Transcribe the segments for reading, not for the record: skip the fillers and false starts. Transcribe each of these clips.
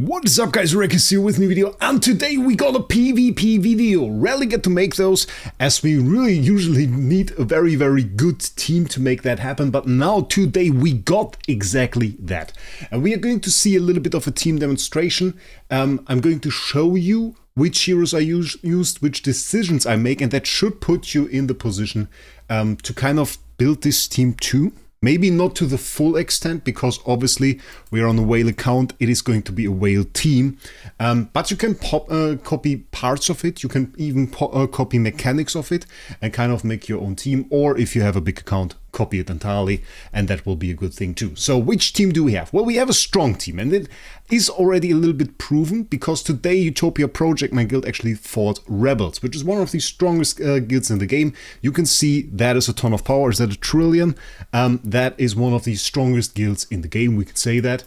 What is up guys, Wraec is here with a new video, and today we got a PvP video. Rarely get to make those, as we really usually need a very good team to make that happen, but now today we got exactly that. And we are going to see a little bit of a team demonstration. I'm going to show you which heroes I used, which decisions I make, and that should put you in the position to kind of build this team too. Maybe not to the full extent, because obviously we're on a whale account, it is going to be a whale team. But you can copy parts of it, you can even copy mechanics of it and kind of make your own team. Or if you have a big account, copy it entirely, and that will be a good thing too. So which team do we have? Well, we have a strong team, and it is already a little bit proven, because today Utopia Project, my guild, actually fought Rebels, which is one of the strongest guilds in the game. You can see that is a ton of power. Is that a trillion? That is one of the strongest guilds in the game, we could say that.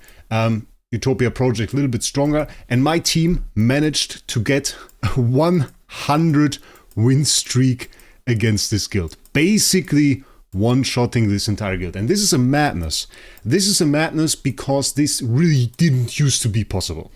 Utopia Project a little bit stronger, and my team managed to get a 100 win streak against this guild. Basically one-shotting this entire guild. And this is a madness. This is a madness because this really didn't used to be possible.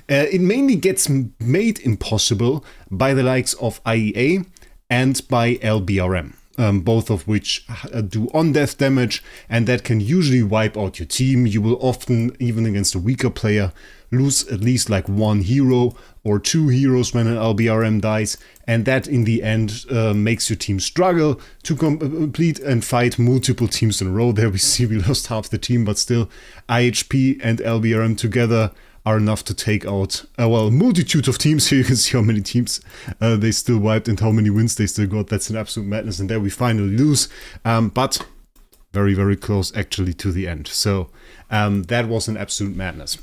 It mainly gets made impossible by the likes of IEA and by LBRM. Both of which do on-death damage, and that can usually wipe out your team. You will often, even against a weaker player, lose at least like one hero or two heroes when an LBRM dies, and that in the end makes your team struggle to complete and fight multiple teams in a row. There we see we lost half the team, but still IHP and LBRM together are enough to take out, well, a multitude of teams. Here you can see how many teams they still wiped and how many wins they still got. That's an absolute madness, and there we finally lose, but very close actually to the end. So that was an absolute madness.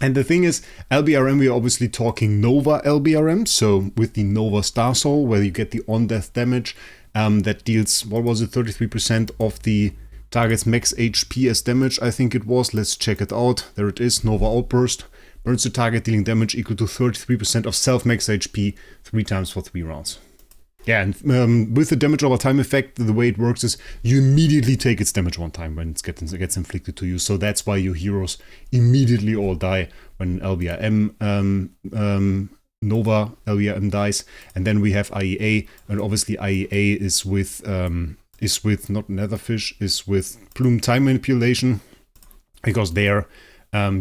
And the thing is, LBRM, we are obviously talking Nova LBRM, so with the Nova Star Soul, where you get the on-death damage that deals, what was it, 33% of the target's max HP as damage, I think it was. Let's check it out. There it is, Nova Outburst. Burns the target, dealing damage equal to 33% of self-max HP 3 times for 3 rounds. Yeah, and with the damage over time effect, the way it works is you immediately take its damage one time when it gets inflicted to you. So that's why your heroes immediately all die when LBRM, Nova LBRM dies. And then we have IEA, and obviously IEA is with not Netherfish, is with Plume Time Manipulation, because there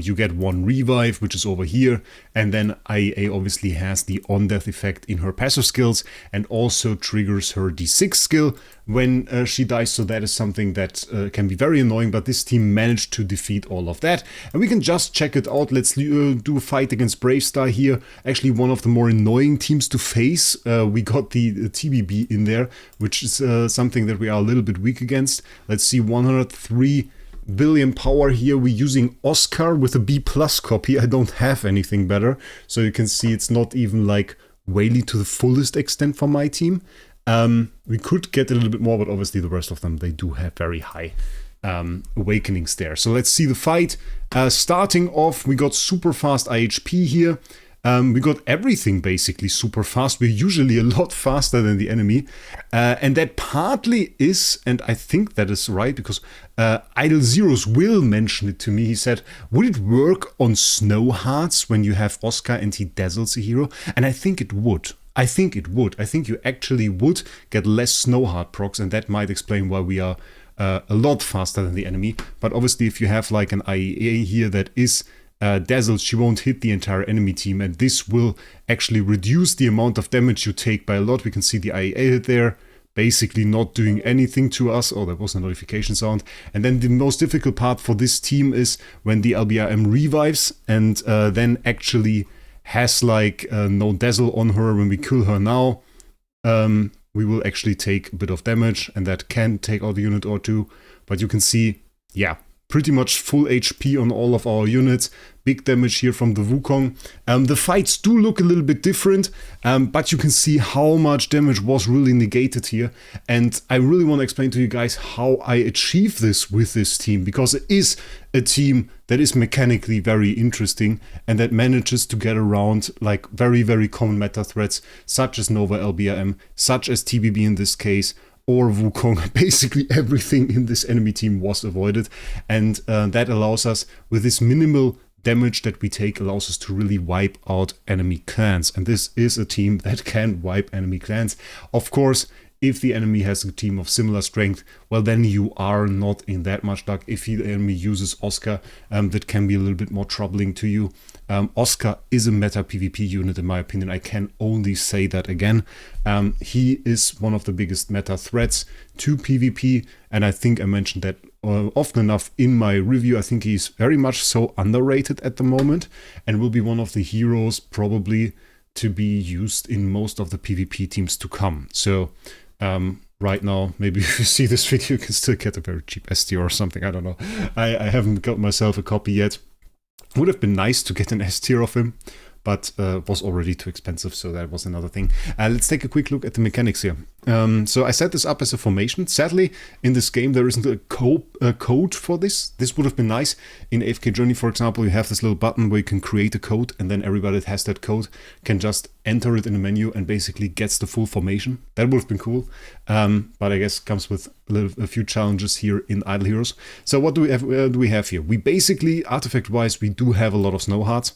you get one revive, which is over here, and then IEA obviously has the on-death effect in her passive skills, and also triggers her D6 skill when she dies, so that is something that can be very annoying, but this team managed to defeat all of that, and we can just check it out. Let's do a fight against Bravestar here, actually one of the more annoying teams to face. We got the TBB in there, which is something that we are a little bit weak against. Let's see, 103 billion power here. We're using Oscar with a B+ copy. I don't have anything better, so you can see it's not even like Whaley to the fullest extent for my team. We could get a little bit more, but obviously the rest of them, they do have very high awakenings there. So let's see the fight. Starting off, we got super fast IHP here. We got everything basically super fast. We're usually a lot faster than the enemy. And that partly is, and I think that is right, because Idle Zeros will mention it to me. He said, would it work on Snow Hearts when you have Oscar and he dazzles a hero? And I think it would. I think it would. I think you actually would get less Snow Heart procs, and that might explain why we are a lot faster than the enemy. But obviously if you have like an IEA here that is dazzled, she won't hit the entire enemy team, and this will actually reduce the amount of damage you take by a lot. We can see the IEA hit there, basically not doing anything to us. Oh, there was a notification sound. And then the most difficult part for this team is when the LBRM revives and then actually has like no dazzle on her. When we kill her now, we will actually take a bit of damage, and that can take out a unit or two. But you can see, yeah, pretty much full HP on all of our units. Big damage here from the Wukong. The fights do look a little bit different, but you can see how much damage was really negated here. And I really want to explain to you guys how I achieve this with this team, because it is a team that is mechanically very interesting and that manages to get around like very common meta threats, such as Nova LBRM, such as TBB in this case, or Wukong. Basically everything in this enemy team was avoided, and that allows us with this minimal damage that we take allows us to really wipe out enemy clans. And this is a team that can wipe enemy clans. Of course, if the enemy has a team of similar strength, well, then you are not in that much luck. If the enemy uses Oscar, that can be a little bit more troubling to you. Oscar is a meta PvP unit, in my opinion. I can only say that again. He is one of the biggest meta threats to PvP, and I think I mentioned that often enough in my review. I think he's very much so underrated at the moment, and will be one of the heroes probably to be used in most of the PvP teams to come. So right now, maybe if you see this video, you can still get a very cheap STR or something. I don't know. I haven't got myself a copy yet. Would have been nice to get an S tier of him, but was already too expensive, so that was another thing. Let's take a quick look at the mechanics here. So I set this up as a formation. Sadly, in this game, there isn't a code for this. This would have been nice. In AFK Journey, for example, you have this little button where you can create a code, and then everybody that has that code can just enter it in the menu and basically gets the full formation. That would have been cool, but I guess comes with a few challenges here in Idle Heroes. So what do we have here? We basically, artifact-wise, we do have a lot of snow hearts.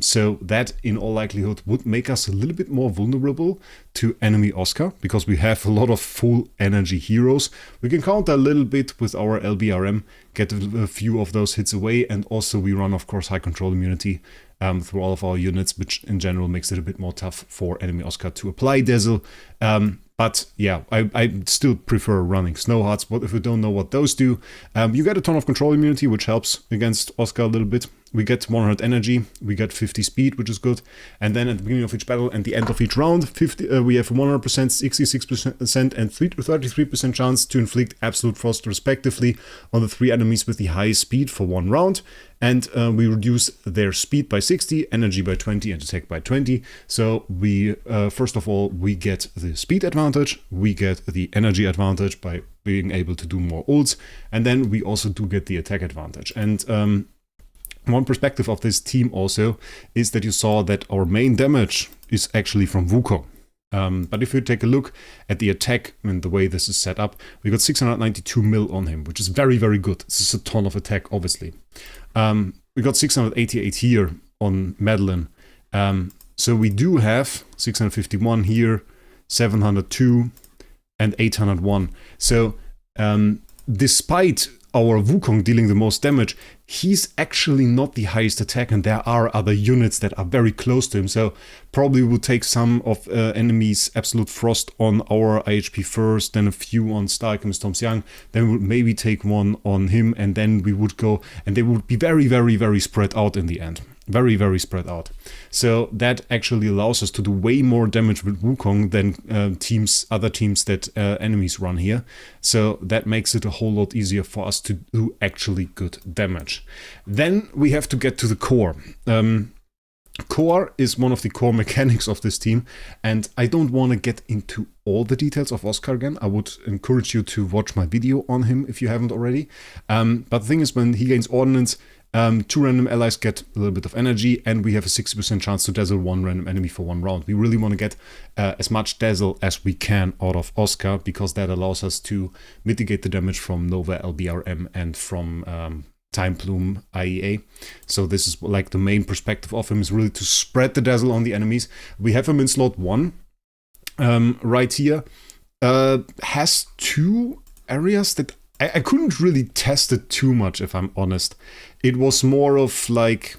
So that in all likelihood would make us a little bit more vulnerable to enemy Oscar, because we have a lot of full energy heroes. We can counter a little bit with our LBRM, get a few of those hits away, and also we run, of course, high control immunity through all of our units, which in general makes it a bit more tough for enemy Oscar to apply Dazzle. But yeah, I still prefer running Snow Hearts. What if you don't know what those do? You get a ton of control immunity, which helps against Oscar a little bit. We get 100 energy, we get 50 speed, which is good. And then at the beginning of each battle and the end of each round, we have 100%, 66%, and 33% chance to inflict Absolute Frost respectively on the 3 enemies with the highest speed for 1 round. And we reduce their speed by 60, energy by 20, and attack by 20. So we, first of all, we get the speed advantage, we get the energy advantage by being able to do more ults, and then we also do get the attack advantage. And one perspective of this team also is that you saw that our main damage is actually from Wukong. But if you take a look at the attack and the way this is set up, we got 692 mil on him, which is very, very good. This is a ton of attack, obviously. We got 688 here on Madeline. So we do have 651 here, 702, and 801. So despite our Wukong dealing the most damage, he's actually not the highest attack, and there are other units that are very close to him. So probably would take some of enemies Absolute Frost on our IHP first, then a few on Stark Storm's Young, then we would maybe take one on him, and then we would go, and they would be very, very, very spread out in the end. Very, very spread out. So that actually allows us to do way more damage with Wukong than other teams that enemies run here. So that makes it a whole lot easier for us to do actually good damage. Then we have to get to the core. Core is one of the core mechanics of this team, and I don't want to get into all the details of Oscar again. I would encourage you to watch my video on him if you haven't already. But the thing is, when he gains Ordnance, 2 random allies get a little bit of energy, and we have a 60% chance to dazzle 1 random enemy for 1 round. We really want to get as much dazzle as we can out of Oscar, because that allows us to mitigate the damage from Nova LBRM and from Time Plume IEA. So this is like the main perspective of him, is really to spread the dazzle on the enemies. We have him in slot 1 right here. Has 2 areas that I couldn't really test it too much, if I'm honest. It was more of like,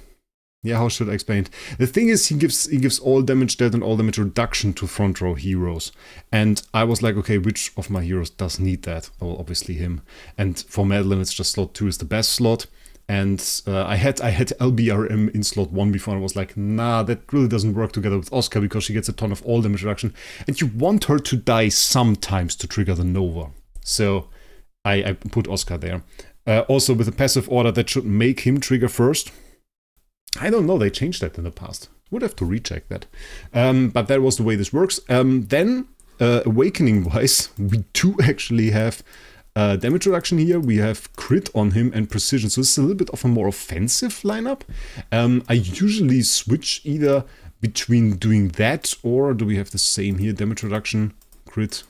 yeah, how should I explain it? The thing is, he gives all damage dealt and all damage reduction to front row heroes. And I was like, okay, which of my heroes does need that? Well, obviously him. And for Madeline, it's just slot 2 is the best slot. And I had LBRM in slot 1 before, and I was like, nah, that really doesn't work together with Oscar, because she gets a ton of all damage reduction. And you want her to die sometimes to trigger the Nova. So I put Oscar there. Also with a passive order that should make him trigger first. I don't know, they changed that in the past. Would have to recheck that. But that was the way this works. Then, awakening-wise, we do actually have damage reduction here. We have crit on him and precision. So this is a little bit of a more offensive lineup. I usually switch either between doing that, or do we have the same here? Damage reduction, crit,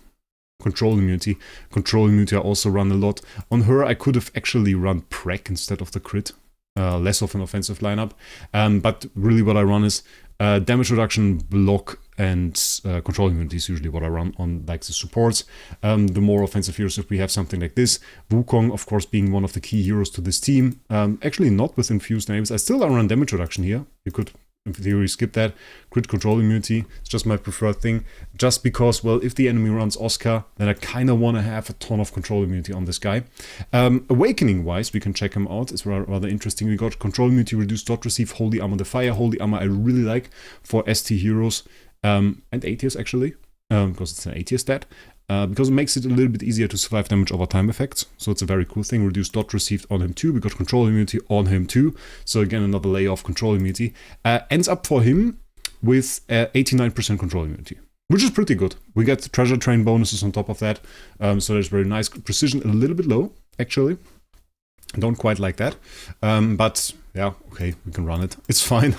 control immunity. Control immunity I also run a lot. On her, I could have actually run Prec instead of the crit. less of an offensive lineup. But really what I run is damage reduction, block, and control immunity is usually what I run on like the supports. The more offensive heroes, if we have something like this, Wukong, of course, being one of the key heroes to this team. Actually not with infused enables. I still run damage reduction here. You could, in theory, skip that. Crit control immunity, it's just my preferred thing. Just because, well, if the enemy runs Oscar, then I kind of want to have a ton of control immunity on this guy. Awakening-wise, we can check him out. It's rather interesting. We got control immunity, reduced dot receive, holy armor, the fire. Holy armor I really like for ST heroes. And A tiers actually, because it's an A tier stat. Because it makes it a little bit easier to survive damage over time effects. So it's a very cool thing. Reduced dot received on him too. We got control immunity on him too. So again, another layer of control immunity. Ends up for him with 89% control immunity, which is pretty good. We get treasure train bonuses on top of that. So that's very nice. Precision a little bit low, actually. Don't quite like that. But yeah, okay, we can run it. It's fine.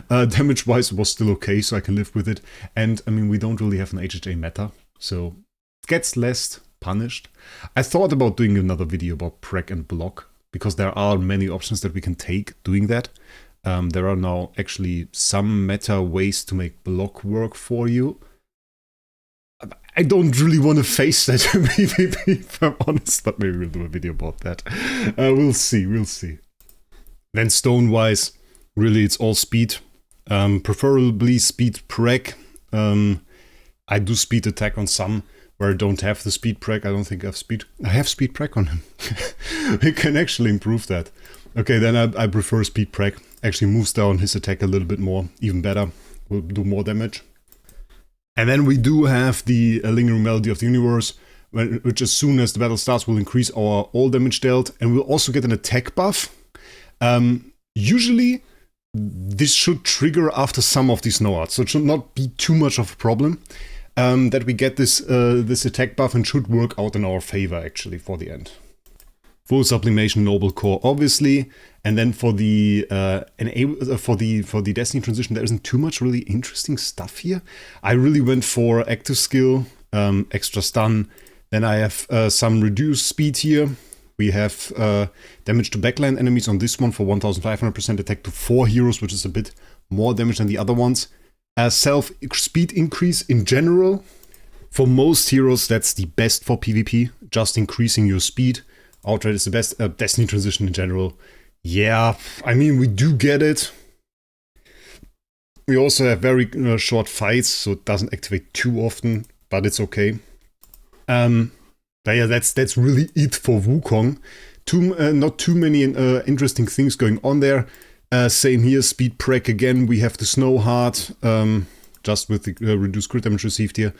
Damage-wise, it was still okay, so I can live with it. And I mean, we don't really have an HHA meta, so it gets less punished. I thought about doing another video about prec and block, because there are many options that we can take doing that. There are now actually some meta ways to make block work for you. I don't really want to face that in PvP, if I'm honest, but maybe we'll do a video about that. We'll see, we'll see. Then stone-wise, really it's all speed. Preferably speed prec. I do speed attack on some where I don't have the speed prec. I don't think I have speed. I have speed prec on him. We can actually improve that. Okay, then I prefer speed prec. Actually moves down his attack a little bit more, even better. Will do more damage. And then we do have the Lingering Melody of the Universe, which as soon as the battle starts will increase our all damage dealt, and we'll also get an attack buff. Usually, this should trigger after some of these no-arts, so it should not be too much of a problem that we get this attack buff, and should work out in our favor actually for the end. Full sublimation, noble core, obviously, and then for the for the Destiny transition, there isn't too much really interesting stuff here. I really went for active skill, extra stun. Then I have some reduced speed here. We have damage to backline enemies on this one for 1500% attack to 4 heroes, which is a bit more damage than the other ones. Self speed increase in general. For most heroes, that's the best for PvP, just increasing your speed. Outright is the best. Destiny transition in general. Yeah, I mean, we do get it. We also have very short fights, so it doesn't activate too often, but it's okay. But yeah, that's really it for Wukong. Not too many interesting things going on there. Same here, speed prec again. We have the Snow Heart, just with the reduced crit damage received here.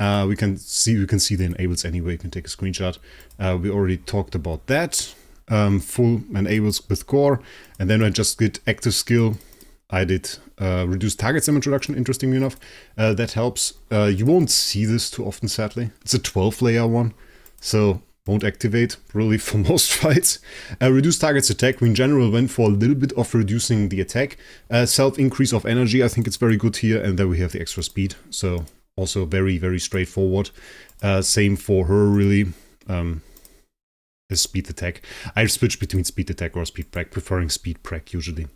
We can see the enables anyway. You can take a screenshot. We already talked about that. Full enables with core, and then I just did active skill. I did reduced target damage reduction, interestingly enough. That helps. You won't see this too often, sadly. It's a 12-layer one, so won't activate really for most fights. Reduced target's attack. We in general went for a little bit of reducing the attack. Self-increase of energy, I think it's very good here, and then we have the extra speed, so also very, very straightforward. Same for her, really. Speed attack. I switch between speed attack or speed prec, preferring speed prec usually.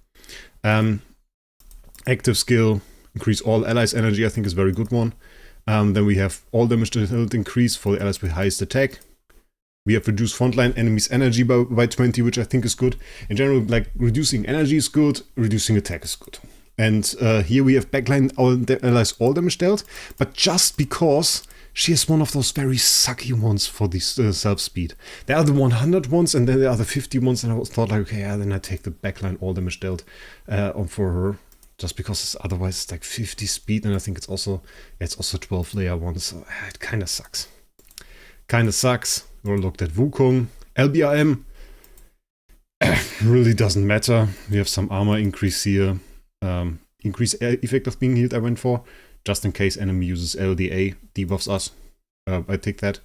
Active skill, increase all allies' energy, I think is a very good one. Then we have all damage dealt increase for the allies with highest attack. We have reduced frontline enemies' energy by 20, which I think is good. In general, like, reducing energy is good, reducing attack is good. And here we have backline allies all damage dealt, but just because she is one of those very sucky ones for this self-speed. There are the 100 ones, and then there are the 50 ones, and I thought like, okay, yeah, then I take the backline all damage dealt on for her, just because otherwise it's like 50 speed, and I think it's also 12-layer one, so it kind of sucks. Kind of sucks. We looked at Wukong. LBRM really doesn't matter. We have some armor increase here. Increase effect of being healed I went for, just in case enemy uses LDA, debuffs us. I take that.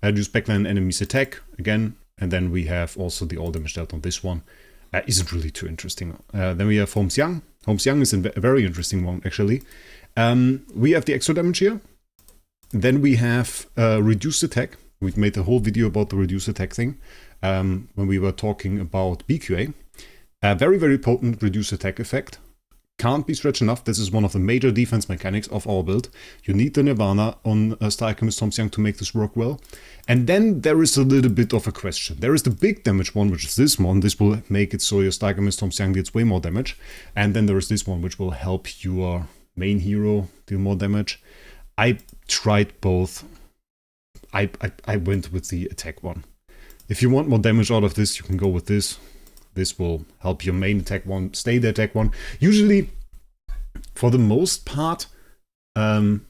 I use backline enemy's attack again, and then we have also the all damage dealt on this one. Isn't really too interesting. Then we have Holmes Young. Holmes Young is a very interesting one actually. We have the extra damage here. Then we have reduced attack. We made a whole video about the reduced attack thing when we were talking about BQA. Very, very potent reduce attack effect. Can't be stretched enough. This is one of the major defense mechanics of our build. You need the Nirvana on Star Alchemist Tom Young to make this work well. And then there is a little bit of a question. There is the big damage one, which is this one. This will make it so your Star Alchemist Tom Young deals way more damage. And then there is this one, which will help your main hero deal more damage. I tried both. I went with the attack one. If you want more damage out of this, you can go with this. This will help your main attack one stay the attack one. Usually, for the most part, I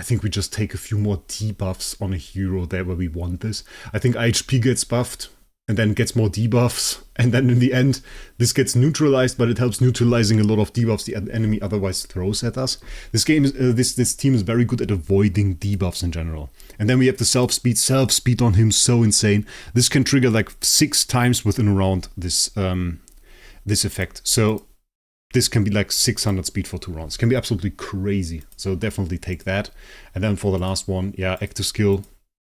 think we just take a few more debuffs on a hero there where we want this. I think IHP gets buffed and then gets more debuffs. And then in the end, this gets neutralized, but it helps neutralizing a lot of debuffs the enemy otherwise throws at us. This game is this team is very good at avoiding debuffs in general. And then we have the self-speed on him, so insane. This can trigger like 6 times within a round, this effect. So this can be like 600 speed for 2 rounds. Can be absolutely crazy. So definitely take that. And then for the last one, yeah, active skill.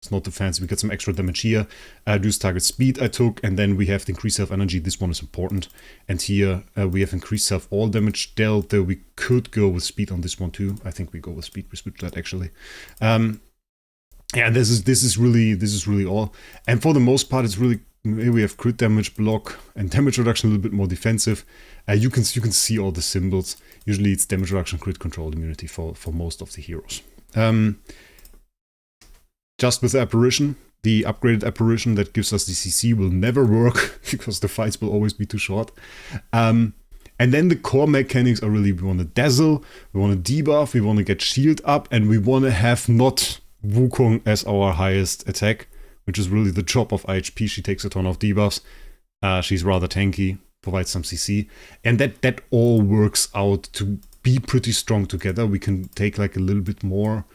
It's not too fancy. We get some extra damage here. Reduce target speed I took. And then we have the increased self-energy. This one is important. And here we have increased self-all damage dealt. Though we could go with speed on this one too. I think we go with speed. We switch that actually. Yeah, this is really all. And for the most part, it's really, we have crit damage, block, and damage reduction a little bit more defensive. You can see all the symbols. Usually it's damage reduction, crit control, immunity for most of the heroes. Just with the apparition, the upgraded apparition that gives us the CC will never work because the fights will always be too short. And then the core mechanics are really, we want to dazzle, we want to debuff, we want to get shield up, and we want to have not Wukong as our highest attack, which is really the job of IHP. She takes a ton of debuffs. She's rather tanky, provides some CC, and that all works out to be pretty strong together. We can take like a little bit more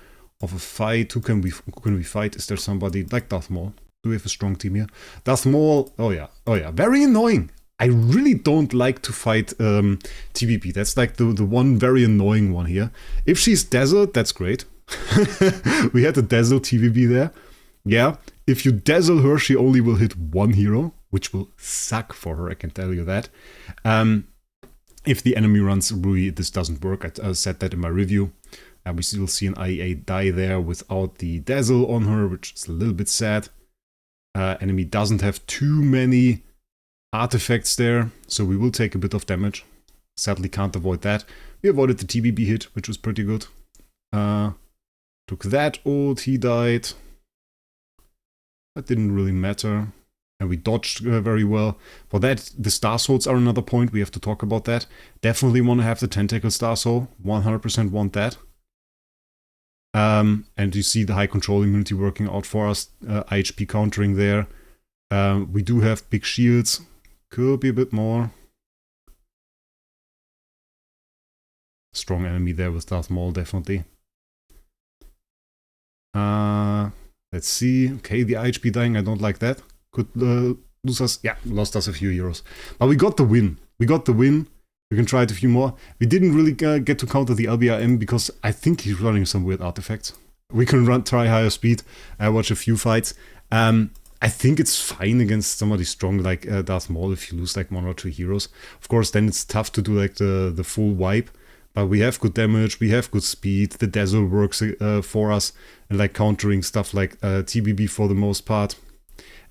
of a fight. Who can we fight? Is there somebody like Darth Maul? Do we have a strong team here? Darth Maul, oh yeah, very annoying. I really don't like to fight TVP. That's like the one very annoying one here. If she's dazzled, that's great. We had the dazzle TVP there. Yeah, if you dazzle her, she only will hit one hero, which will suck for her, I can tell you that. If the enemy runs Rui, this doesn't work. I said that in my review. We still see an IE8 die there without the dazzle on her, which is a little bit sad. Enemy doesn't have too many artifacts there, so we will take a bit of damage. Sadly can't avoid that. We avoided the TBB hit, which was pretty good. Took that ult, he died. That didn't really matter. And we dodged very well. For that, the Star Souls are another point. We have to talk about that. Definitely want to have the Tentacle Star Soul. 100% want that. And you see the high control immunity working out for us. IHP countering there. We do have big shields. Could be a bit more. Strong enemy there with Darth Maul, definitely. Let's see. Okay, the IHP dying, I don't like that. Could lose us. Yeah, lost us a few heroes. But we got the win. We got the win. We can try it a few more. We didn't really get to counter the LBRM because I think he's running some weird artifacts. We can try higher speed. Watch a few fights. I think it's fine against somebody strong like Darth Maul if you lose like 1 or 2 heroes. Of course, then it's tough to do like the full wipe. But we have good damage, we have good speed, the dazzle works for us, and like countering stuff like TBB for the most part.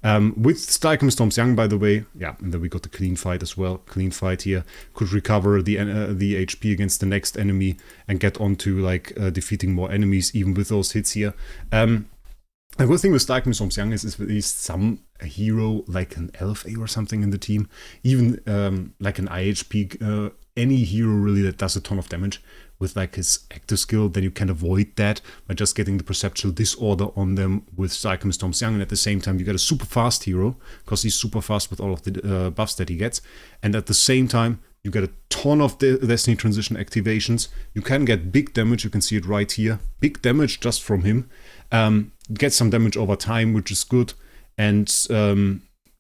With Star Alchemist Tom Young, by the way, yeah, and then we got the clean fight as well. Clean fight here. Could recover the HP against the next enemy and get onto like defeating more enemies even with those hits here. The good thing with Star Alchemist Tom Young is some hero like an LFA or something in the team, even like an IHP, any hero really that does a ton of damage with like his active skill, then you can avoid that by just getting the perceptual disorder on them with Star Alchemist Tom Young, and at the same time you get a super fast hero because he's super fast with all of the buffs that he gets, and at the same time you get a ton of Destiny Transition activations. You can get big damage, you can see it right here, big damage just from him. Get some damage over time, which is good, and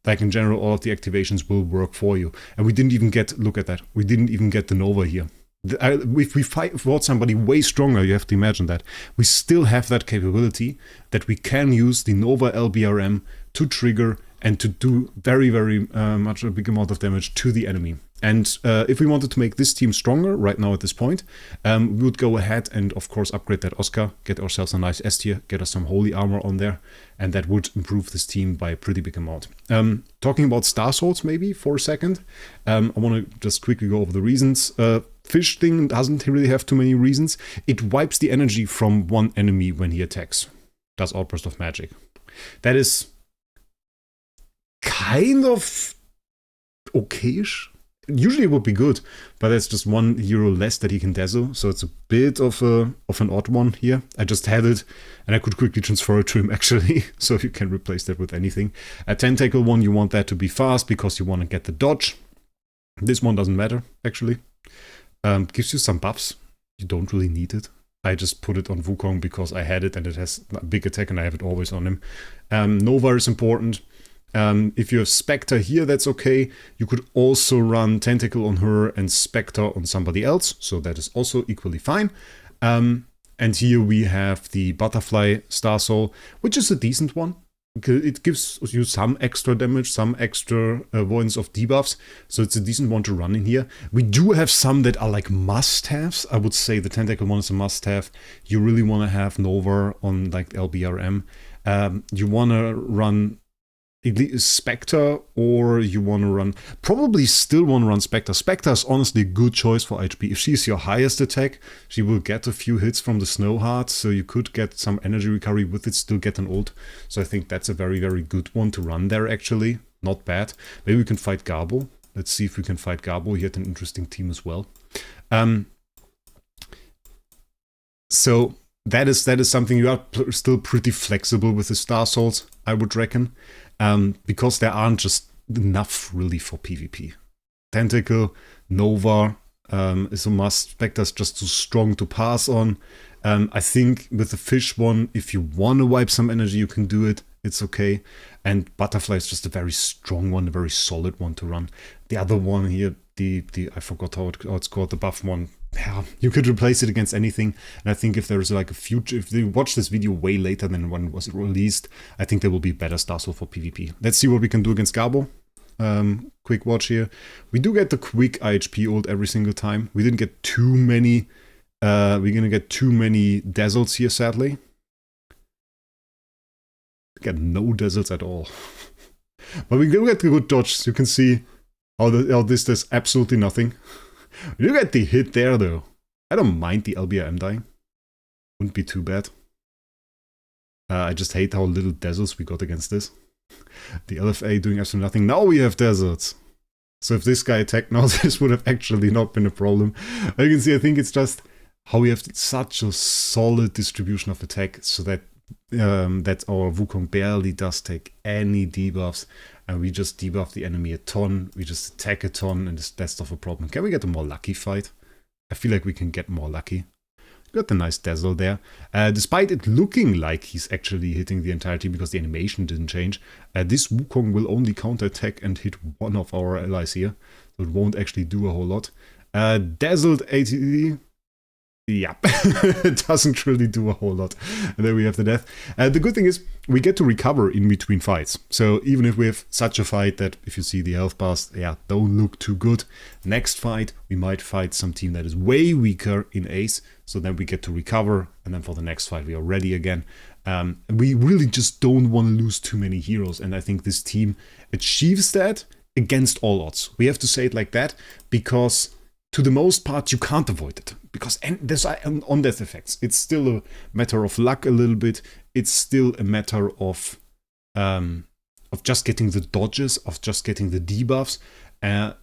like in general, all of the activations will work for you. And we didn't even get, look at that, we didn't even get the Nova here. If we fought somebody way stronger, you have to imagine that, we still have that capability that we can use the Nova LBRM to trigger and to do very, very much a big amount of damage to the enemy. And if we wanted to make this team stronger right now at this point, we would go ahead and of course upgrade that Oscar, get ourselves a nice S tier, get us some holy armor on there, and that would improve this team by a pretty big amount. Talking about Star Swords maybe for a second, I want to just quickly go over the reasons. Fish thing doesn't really have too many reasons. It wipes the energy from one enemy when he attacks. Does Outburst of Magic. That is kind of okayish. Usually it would be good, but that's just 1 hero less that he can dazzle, so it's a bit of an odd one here. I just had it, and I could quickly transfer it to him actually, so you can replace that with anything. A Tentacle one, you want that to be fast, because you want to get the dodge. This one doesn't matter, actually. Gives you some buffs. You don't really need it. I just put it on Wukong because I had it, and it has a big attack, and I have it always on him. Nova is important. If you have Spectre here, that's okay. You could also run Tentacle on her and Spectre on somebody else, so that is also equally fine. And here we have the Butterfly Star Soul, which is a decent one. It gives you some extra damage, some extra avoidance of debuffs, so it's a decent one to run in here. We do have some that are like must-haves. I would say the Tentacle one is a must-have. You really want to have Nova on like LBRM. You want to run Spectre, or you want to run, probably still want to run Spectre. Spectre is honestly a good choice for HP. If she's your highest attack, she will get a few hits from the Snow Heart, so you could get some energy recovery with it, still get an ult. So I think that's a very, very good one to run there actually. Not bad. Maybe we can fight Garbo. Let's see if we can fight Garbo. He had an interesting team as well. So that is something you are still pretty flexible with the Star Souls, I would reckon. Because there aren't just enough really for PvP. Tentacle, Nova is a must. Spectre's just too strong to pass on. I think with the Fish one, if you want to wipe some energy, you can do it. It's okay. And Butterfly is just a very strong one, a very solid one to run. The other one here, the I forgot how it's called, the buff one. Yeah, you could replace it against anything, and I think if there's like a future, if they watch this video way later than when it was released, I think there will be a better Star Soul for PvP. Let's see what we can do against Garbo. Quick watch here. We do get the quick IHP ult every single time. We didn't get too many, we're gonna get too many dazzles here, sadly. We get no dazzles at all. But we do get the good dodge. You can see how this does absolutely nothing. You get the hit there though. I don't mind the LBRM dying. Wouldn't be too bad. I just hate how little dazzles we got against this. The LFA doing absolutely nothing. Now we have dazzles. So if this guy attacked now, this would have actually not been a problem. But you can see, I think it's just how we have such a solid distribution of attack, so that that our Wukong barely does take any debuffs, and we just debuff the enemy a ton, we just attack a ton, and that's not a problem. Can we get a more lucky fight? I feel like we can get more lucky. Got the nice dazzle there. Despite it looking like he's actually hitting the entire team because the animation didn't change, this Wukong will only counter-attack and hit one of our allies here, so it won't actually do a whole lot. Dazzled ATD. Yeah, it doesn't really do a whole lot. And then we have the death. The good thing is we get to recover in between fights. So even if we have such a fight that, if you see the health bars, yeah, don't look too good. Next fight, we might fight some team that is way weaker in Ace. So then we get to recover. And then for the next fight, we are ready again. We really just don't want to lose too many heroes. And I think this team achieves that against all odds. We have to say it like that because to the most part, you can't avoid it. Because there's on-death effects. It's still a matter of luck a little bit. It's still a matter of just getting the dodges, of just getting the debuffs. And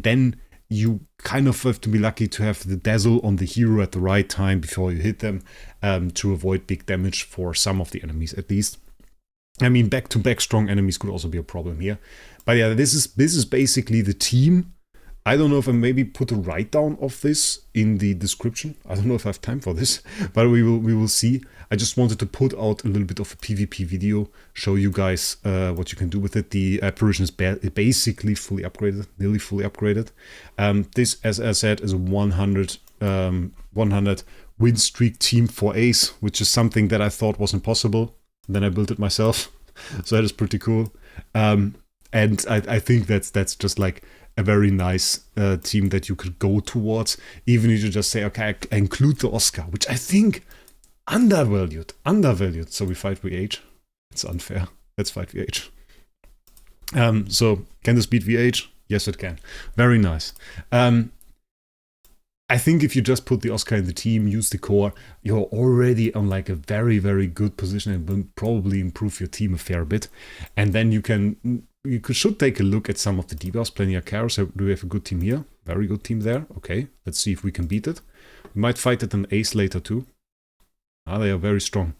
then you kind of have to be lucky to have the dazzle on the hero at the right time before you hit them to avoid big damage for some of the enemies at least. I mean, back-to-back strong enemies could also be a problem here. But yeah, this is basically the team. I don't know if I maybe put a write-down of this in the description. I don't know if I have time for this, but we will see. I just wanted to put out a little bit of a PvP video, show you guys what you can do with it. The apparition is basically fully upgraded, nearly fully upgraded. This, as I said, is a 100 win streak team for Ace, which is something that I thought was impossible. Then I built it myself, so that is pretty cool. And I think that's just like a very nice team that you could go towards, even if you just say, okay, I include the Oscar, which I think undervalued. So we fight VH. It's unfair. Let's fight VH. So can this beat VH? Yes, it can. Very nice. I think if you just put the Oscar in the team, use the core, you're already on like a very, very good position and will probably improve your team a fair bit. And then should take a look at some of the debuffs. Plenty of Chaos. So do we have a good team here? Very good team there. Okay, let's see if we can beat it. We might fight it an Ace later too. They are very strong.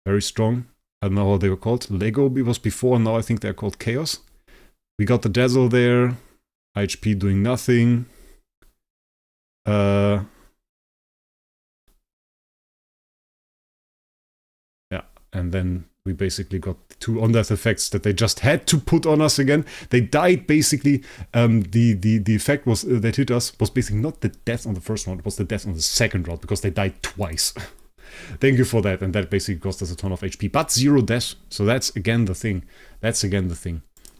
Very strong. I don't know how they were called. Lego was before, now I think they're called Chaos. We got the Dazzle there. IHP doing nothing. Yeah, and then we basically got 2 on-death effects that they just had to put on us again. They died basically. The effect was that hit us was basically not the death on the first round, it was the death on the second round because they died twice. Thank you for that, and that basically cost us a ton of HP, but 0 deaths. So that's again the thing.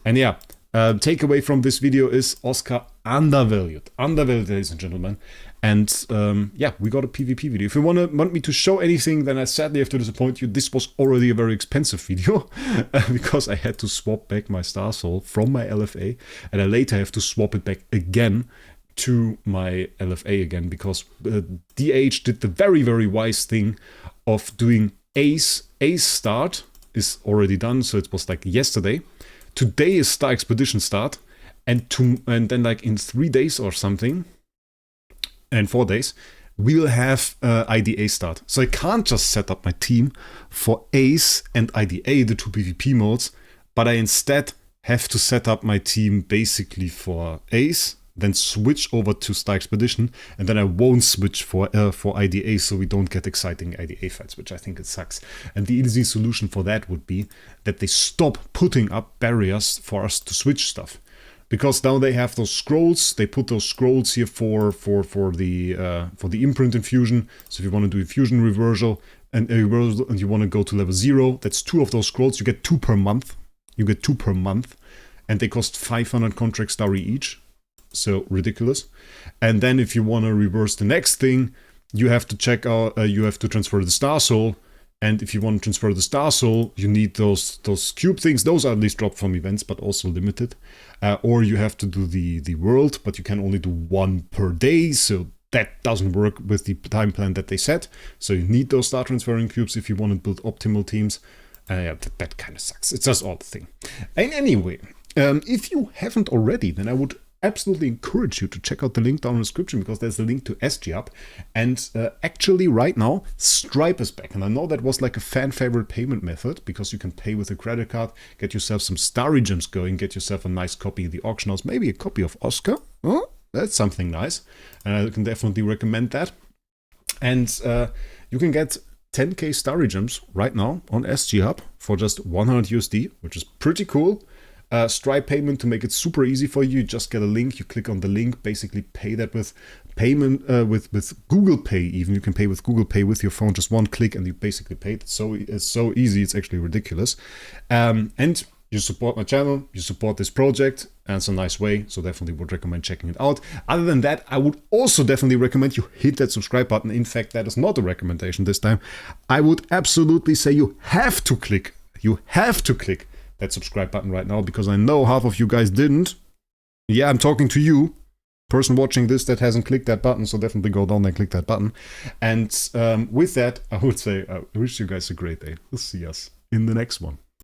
And yeah, takeaway from this video is Oscar undervalued, ladies and gentlemen. And yeah, we got a PvP video. If you want me to show anything, then I sadly have to disappoint you. This was already a very expensive video because I had to swap back my Star Soul from my LFA, and I later have to swap it back again to my LFA again, because DH did the very, very wise thing of doing Ace start is already done, so it was like yesterday. Today is Star Expedition start, and then like in 3 days or something, and 4 days, we'll have IDA start. So I can't just set up my team for Ace and IDA, the 2 PvP modes, but I instead have to set up my team basically for Ace, then switch over to Star Expedition, and then I won't switch for IDA, so we don't get exciting IDA fights, which I think it sucks. And the easy solution for that would be that they stop putting up barriers for us to switch stuff. Because now they have those scrolls, they put those scrolls here for the imprint infusion. So if you want to do infusion reversal and you want to go to level 0, that's 2 of those scrolls. You get 2 per month. And they cost 500 contract starry each. So ridiculous. And then if you want to reverse the next thing, you have to check out, you have to transfer the Star Soul. And if you want to transfer the Star Soul, you need those cube things. Those are at least dropped from events, but also limited. Or you have to do the world, but you can only do 1 per day. So that doesn't work with the time plan that they set. So you need those star transferring cubes if you want to build optimal teams. Yeah, that kind of sucks. It's just all the thing. And anyway, if you haven't already, then I would absolutely encourage you to check out the link down in the description, because there's a link to SGUp. And actually right now Stripe is back, and I know that was like a fan favorite payment method, because you can pay with a credit card, get yourself some starry gems going, get yourself a nice copy of the auction house, maybe a copy of Oscar. Oh, that's something nice, and I can definitely recommend that. And you can get 10k starry gems right now on SGUp for just 100 USD, which is pretty cool. Stripe payment to make it super easy for you. You just get a link, you click on the link, basically pay that with payment with Google Pay. Even you can pay with Google Pay with your phone, just 1 click, and you basically pay it. It's so easy, it's actually ridiculous. And you support my channel, you support this project, and it's a nice way, so definitely would recommend checking it out. Other than that, I would also definitely recommend you hit that subscribe button. In fact, that is not a recommendation this time. I would absolutely say you have to click that subscribe button right now, because I know half of you guys didn't. Yeah, I'm talking to you, person watching this that hasn't clicked that button, so definitely go down and click that button. And with that, I would say I wish you guys a great day. We'll see us in the next one.